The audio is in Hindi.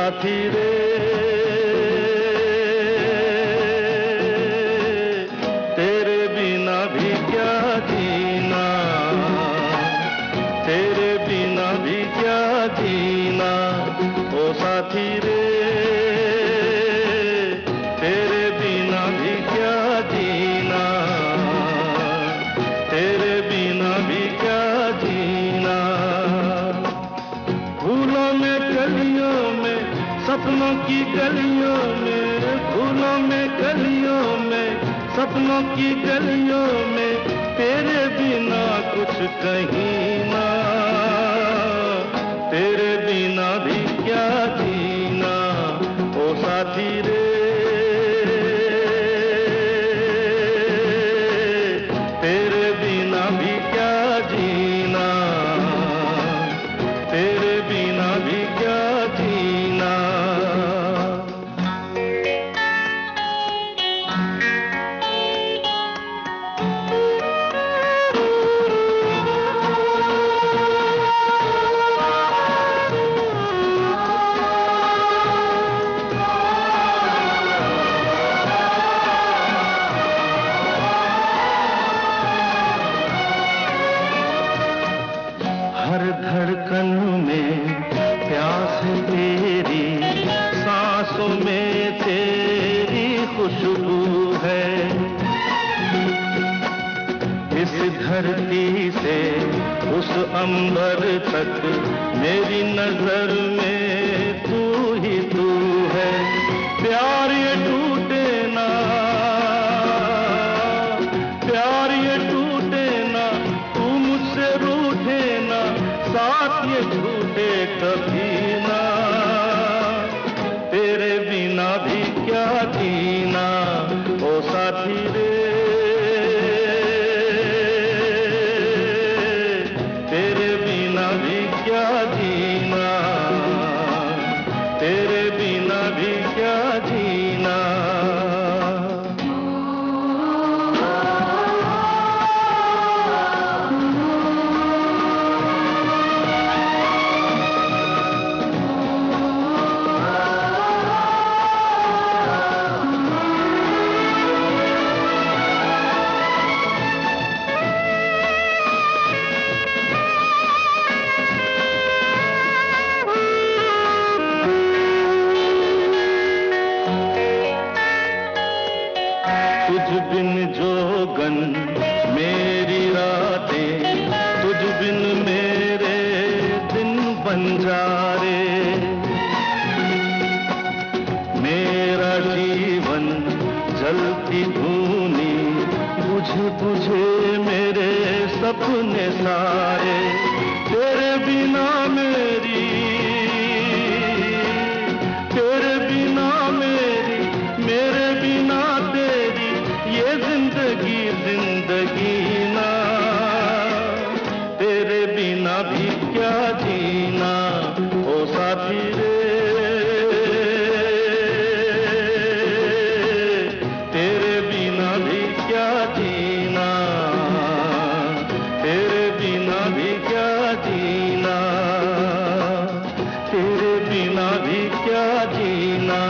साथी रे, तेरे बिना भी क्या जीना, तेरे बिना भी क्या जीना, ओ साथी रे, तेरे बिना भी क्या जीना, तेरे बिना भी क्या जीना। फूलों में कलियों में, सपनों की गलियों में, फूलों में कलियों में, सपनों की गलियों में, तेरे बिना कुछ कहीं ना, तेरे बिना भी क्या जीना, ओ साथी रे, तेरे बिना भी क्या जीना, तेरे बिना भी क्या जीना। हर धड़कन में प्यास है तेरी, सांसों में तेरी खुशबू है, इस धरती से उस अंबर तक मेरी नजर में तू ही तू है। प्यार ये टूटे ना, प्यार ये टूटे ना, तू मुझसे रूठे ना, साथ ये झूठे कभी ना, तेरे बिना भी क्या जीना, ओ साथी रे, तेरे बिना भी क्या जीना, तेरे बिना भी क्या जीना। तुझ बिन जोगन मेरी रातें, तुझ बिन मेरे दिन बंजारे, मेरा जीवन जलती धूनी, बुझे बुझे मेरे सपने सारे, तेरे बिना मेरी, तेरे बिना मेरी, मेरे बिना तेरी, ये जिंदगी जिंदगी ना, तेरे बिना भी क्या जीना, ओ साथी रे, तेरे बिना भी क्या जीना, तेरे बिना भी क्या जीना, तेरे बिना भी क्या जीना।